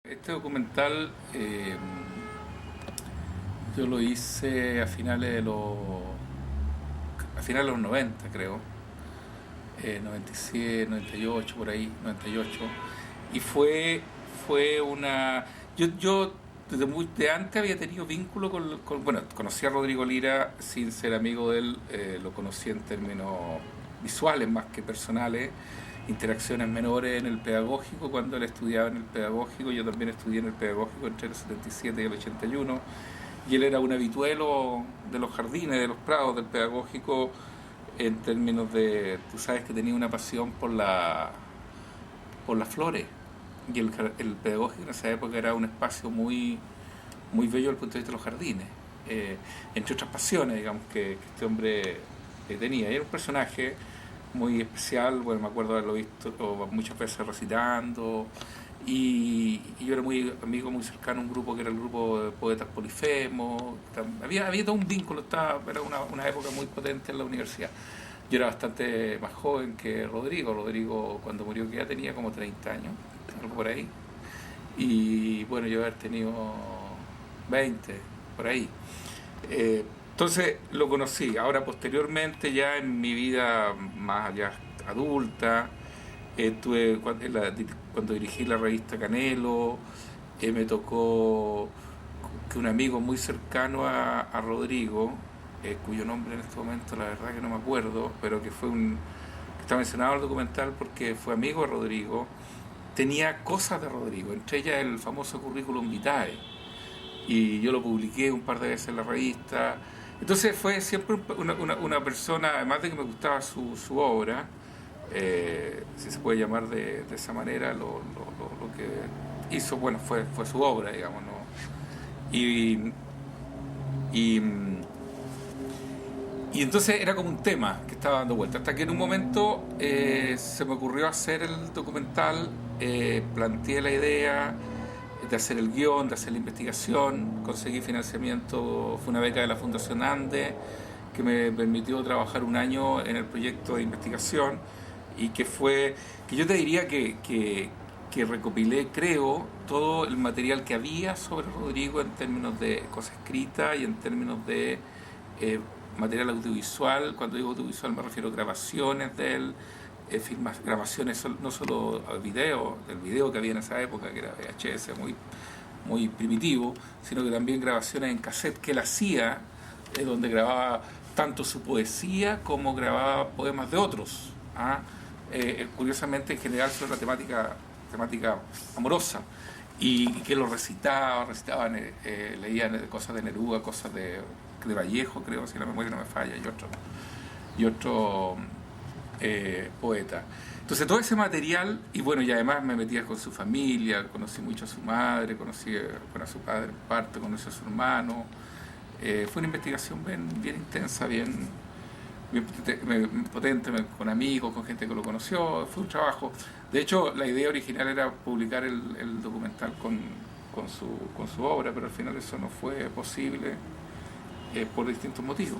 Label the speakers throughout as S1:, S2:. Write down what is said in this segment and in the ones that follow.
S1: Este documental yo lo hice a finales de los 90, creo, 97, 98, por ahí, 98. Y fue una... Yo de antes había tenido vínculo bueno, conocí a Rodrigo Lira sin ser amigo de él, lo conocí en términos visuales más que personales, interacciones menores en el pedagógico, cuando él estudiaba en el pedagógico, yo también estudié en el pedagógico entre el 77 y el 81, y él era un habituelo de los jardines, de los prados del pedagógico, en términos de, tú sabes que tenía una pasión por las flores, y el pedagógico en esa época era un espacio muy bello desde el punto de vista de los jardines, entre otras pasiones, digamos, que este hombre tenía. Y era un personaje muy especial, bueno, me acuerdo haberlo visto muchas veces recitando, y yo era muy amigo, muy cercano a un grupo que era el grupo de poetas Polifemos. Había todo un vínculo, era una época muy potente en la universidad. Yo era bastante más joven que Rodrigo cuando murió, que ya tenía como 30 años, algo por ahí, y bueno, yo haber tenido 20, por ahí. Entonces lo conocí. Ahora posteriormente, ya en mi vida más allá adulta, cuando dirigí la revista Canelo, me tocó que un amigo muy cercano a Rodrigo, cuyo nombre en este momento la verdad que no me acuerdo, pero que está mencionado en el documental porque fue amigo de Rodrigo, tenía cosas de Rodrigo, entre ellas el famoso currículum vitae, y yo lo publiqué un par de veces en la revista. Entonces fue siempre una persona, además de que me gustaba su obra, si se puede llamar de esa manera, lo que hizo, bueno, fue su obra, digamos, ¿no? Y, y, y entonces era como un tema que estaba dando vuelta, hasta que en un momento se me ocurrió hacer el documental, planteé la idea de hacer el guión, de hacer la investigación, conseguí financiamiento, fue una beca de la Fundación Ande que me permitió trabajar un año en el proyecto de investigación, y que yo te diría que recopilé, creo, todo el material que había sobre Rodrigo en términos de cosa escrita y en términos de eh, material audiovisual. Cuando digo audiovisual me refiero a grabaciones de él, grabaciones no solo del video que había en esa época, que era VHS muy primitivo, sino que también grabaciones en cassette que él hacía, donde grababa tanto su poesía como grababa poemas de otros. ¿Ah? Curiosamente, en general, sobre la temática amorosa, y que lo recitaban, leían cosas de Neruda, cosas de Vallejo, creo, si la memoria no me falla, y otro poeta. Entonces todo ese material, y bueno, y además me metía con su familia, conocí mucho a su madre, conocí a su padre en parte, conocí a su hermano. Fue una investigación bien intensa, bien potente, con amigos, con gente que lo conoció. Fue un trabajo. De hecho, la idea original era publicar el documental con su obra, pero al final eso no fue posible, por distintos motivos.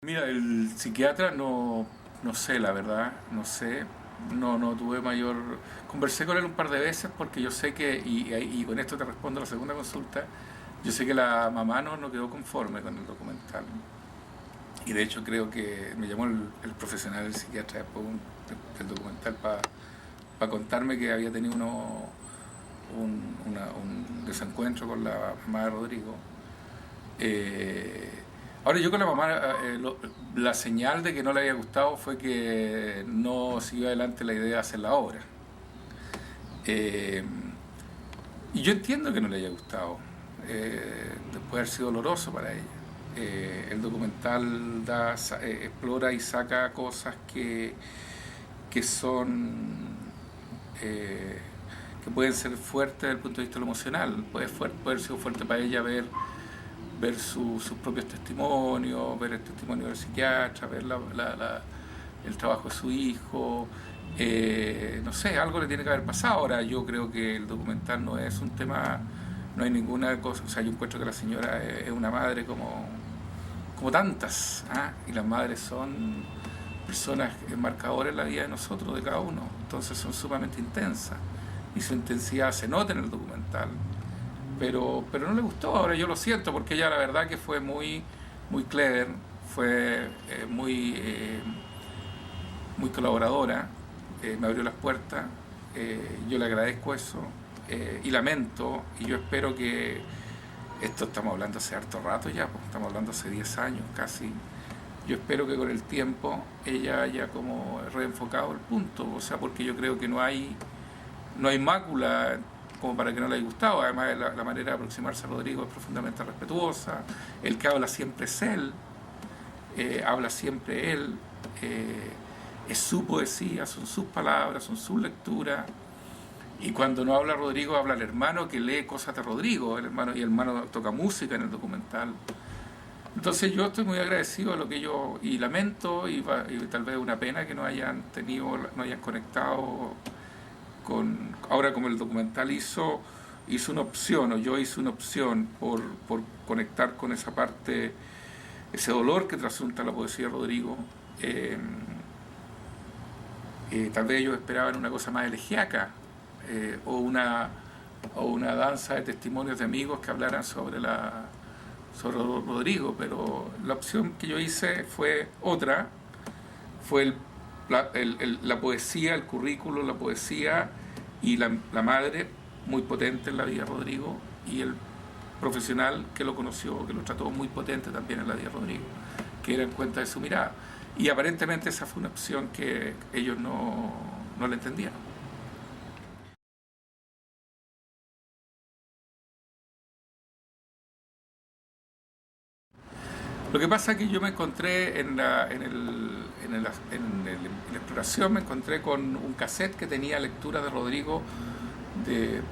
S1: Mira, el psiquiatra no sé, la verdad, no sé. No tuve mayor... Conversé con él un par de veces porque yo sé que, y con esto te respondo a la segunda consulta, yo sé que la mamá no quedó conforme con el documental. Y de hecho creo que me llamó el profesional, el psiquiatra, después del documental, para contarme que había tenido un desencuentro con la mamá de Rodrigo. Ahora, yo con la mamá, la señal de que no le había gustado fue que no siguió adelante la idea de hacer la obra. Eh, y yo entiendo que no le haya gustado, después de haber sido doloroso para ella. El documental explora y saca cosas que son, eh, que pueden ser fuertes desde el punto de vista de lo emocional. Puede haber sido fuerte para ella ver sus propios testimonios, ver el testimonio del psiquiatra, ver el trabajo de su hijo. No sé, algo le tiene que haber pasado. Ahora, yo creo que el documental no es un tema, no hay ninguna cosa. O sea, yo encuentro que la señora es una madre como tantas, ¿ah? Y las madres son personas marcadoras en la vida de nosotros, de cada uno. Entonces son sumamente intensas y su intensidad se nota en el documental. Pero no le gustó, ahora yo lo siento, porque ella la verdad que fue muy clever, fue muy colaboradora, me abrió las puertas, yo le agradezco eso y lamento, y yo espero que esto estamos hablando hace harto rato ya, pues, estamos hablando hace 10 años casi. Yo espero que con el tiempo ella haya como reenfocado el punto, o sea, porque yo creo que no hay mácula como para que no le haya gustado. Además, la manera de aproximarse a Rodrigo es profundamente respetuosa, el que habla siempre es él, habla siempre él, es su poesía, son sus palabras, son sus lecturas. Y cuando no habla Rodrigo, habla el hermano que lee cosas de Rodrigo, y el hermano toca música en el documental. Entonces yo estoy muy agradecido a lo que ellos, y lamento, y tal vez una pena que no hayan conectado con, ahora como el documental hizo una opción, o yo hice una opción por conectar con esa parte, ese dolor que trasunta la poesía de Rodrigo. Tal vez ellos esperaban una cosa más elegíaca, o una danza de testimonios de amigos que hablaran sobre Rodrigo, pero la opción que yo hice fue otra, fue la poesía, el currículo, la poesía y la madre muy potente en la vida de Rodrigo, y el profesional que lo conoció, que lo trató muy potente también en la vida de Rodrigo, que era en cuenta de su mirada. Y aparentemente esa fue una opción que ellos no la entendieron. Lo que pasa es que yo me encontré en la exploración, me encontré con un cassette que tenía lectura de Rodrigo de,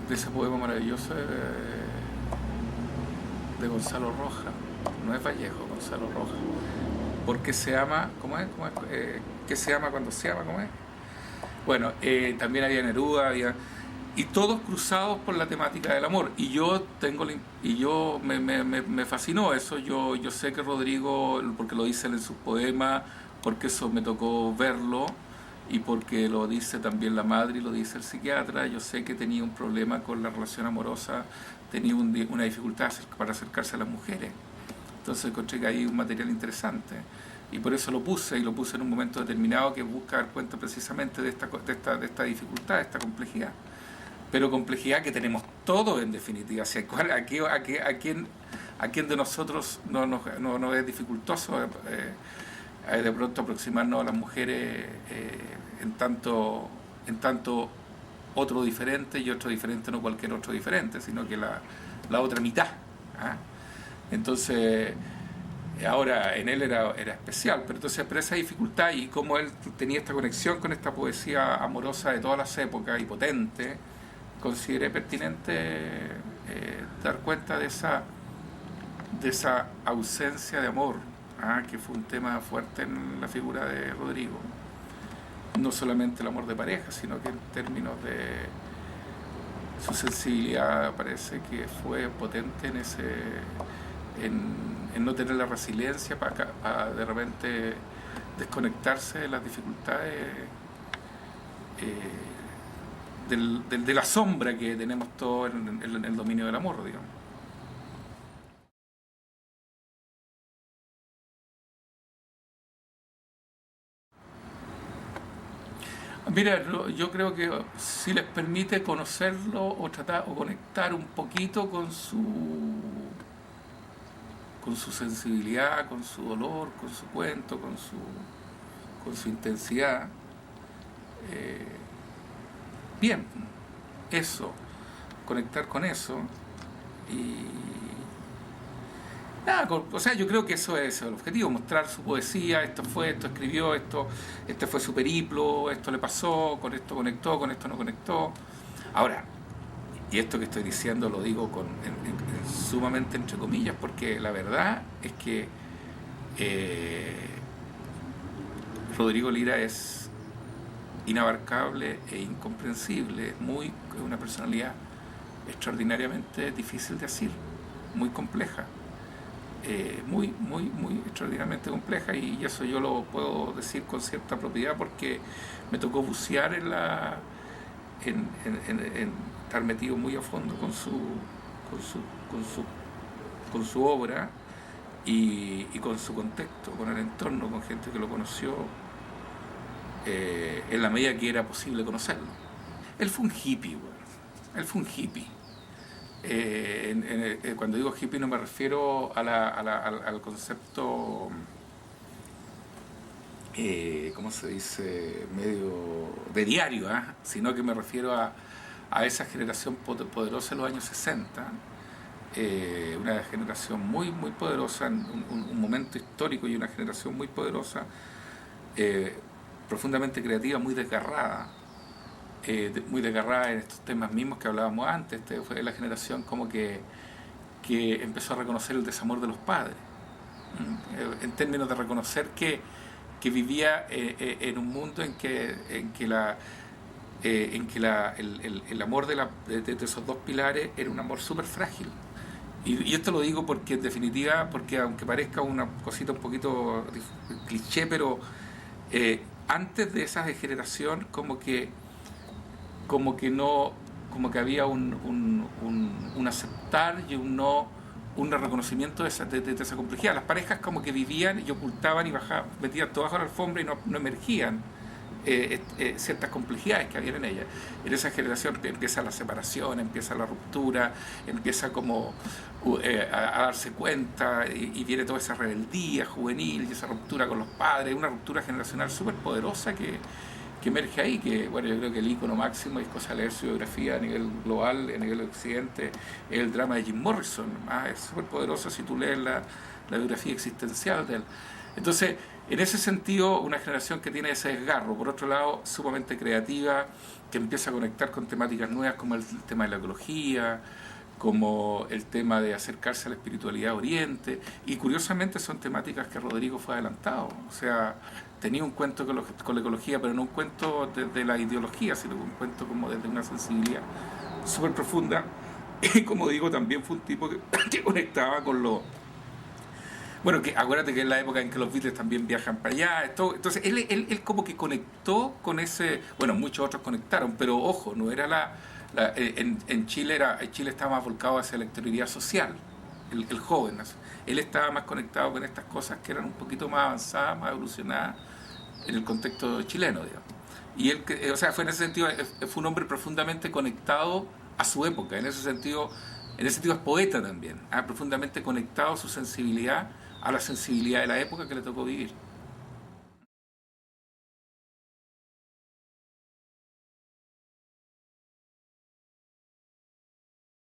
S1: de ese poema maravilloso de Gonzalo Rojas. No es Vallejo, Gonzalo Rojas. Porque se ama, ¿cómo es? ¿Qué se ama cuando se ama? ¿Cómo es? Bueno, también había Neruda, y todos cruzados por la temática del amor. Me fascinó eso. Yo sé que Rodrigo, porque lo dice él en sus poemas, porque eso me tocó verlo, y porque lo dice también la madre y lo dice el psiquiatra. Yo sé que tenía un problema con la relación amorosa, tenía una dificultad para acercarse a las mujeres. Entonces encontré que hay un material interesante, y por eso lo puse, y lo puse en un momento determinado que busca dar cuenta precisamente de esta dificultad, de esta complejidad. Pero complejidad que tenemos todos en definitiva. ¿A quién de nosotros no es dificultoso de pronto aproximarnos a las mujeres, en tanto otro diferente, y otro diferente no cualquier otro diferente, sino que la otra mitad? ¿Ah? Entonces, ahora en él era especial, pero esa dificultad, y cómo él tenía esta conexión con esta poesía amorosa de todas las épocas y potente, consideré pertinente dar cuenta de esa ausencia de amor, que fue un tema fuerte en la figura de Rodrigo. No solamente el amor de pareja, sino que en términos de su sensibilidad, parece que fue potente en no tener la resiliencia para de repente desconectarse de las dificultades, de la sombra que tenemos todos en el dominio del amor, digamos. Mira, yo creo que si les permite conocerlo, o tratar o conectar un poquito con su sensibilidad, con su dolor, con su cuento, con su intensidad, eh, bien, eso, conectar con eso. Y nada, o sea, yo creo que eso es el objetivo, mostrar su poesía. Esto escribió, este fue su periplo, esto le pasó, con esto conectó, con esto no conectó. Ahora, y esto que estoy diciendo lo digo sumamente entre comillas, porque la verdad es que Rodrigo Lira es inabarcable e incomprensible, es una personalidad extraordinariamente difícil de asir, muy compleja. muy extraordinariamente compleja, y eso yo lo puedo decir con cierta propiedad porque me tocó bucear en estar metido muy a fondo con su, con su, con su obra y con su contexto, con el entorno, con gente que lo conoció en la medida que era posible conocerlo. Él fue un hippie, bueno. Él fue un hippie. Cuando digo hippie no me refiero al concepto, ¿cómo se dice?, medio de diario, ¿eh? Sino que me refiero a esa generación poderosa en los años 60, una generación muy poderosa, en un momento histórico, y una generación muy poderosa, eh, profundamente creativa, muy desgarrada en estos temas mismos que hablábamos antes. Fue la generación como que empezó a reconocer el desamor de los padres, en términos de reconocer que vivía en un mundo el amor de esos dos pilares era un amor súper frágil. Y esto lo digo porque en definitiva, porque aunque parezca una cosita un poquito cliché, pero antes de esa degeneración como que no, como que había un aceptar y un reconocimiento de esa complejidad. Las parejas como que vivían y ocultaban y bajaban, metían todo bajo la alfombra y no emergían ciertas complejidades que había en ella. En esa generación empieza la separación, empieza la ruptura, empieza como a darse cuenta, y viene toda esa rebeldía juvenil y esa ruptura con los padres, una ruptura generacional súper poderosa que emerge ahí, que bueno, yo creo que el ícono máximo es cosa de leer su biografía a nivel global, a nivel occidente, es el drama de Jim Morrison. Es súper poderoso si tú lees la biografía existencial de él. Entonces, en ese sentido, una generación que tiene ese desgarro, por otro lado, sumamente creativa, que empieza a conectar con temáticas nuevas como el tema de la ecología, como el tema de acercarse a la espiritualidad oriente, y curiosamente son temáticas que Rodrigo fue adelantado. O sea, tenía un cuento con la ecología, pero no un cuento desde la ideología, sino un cuento como desde una sensibilidad súper profunda. Y como digo, también fue un tipo que conectaba con lo... Bueno, que acuérdate que es la época en que los Beatles también viajan para allá. Entonces, él como que conectó con ese... Bueno, muchos otros conectaron, pero ojo, no era en Chile Chile estaba más volcado hacia la exterioridad social, el joven. Él estaba más conectado con estas cosas que eran un poquito más avanzadas, más evolucionadas en el contexto chileno, digamos. Y él, o sea, fue en ese sentido, fue un hombre profundamente conectado a su época. En ese sentido es poeta también, profundamente conectado su sensibilidad a la sensibilidad de la época que le tocó vivir.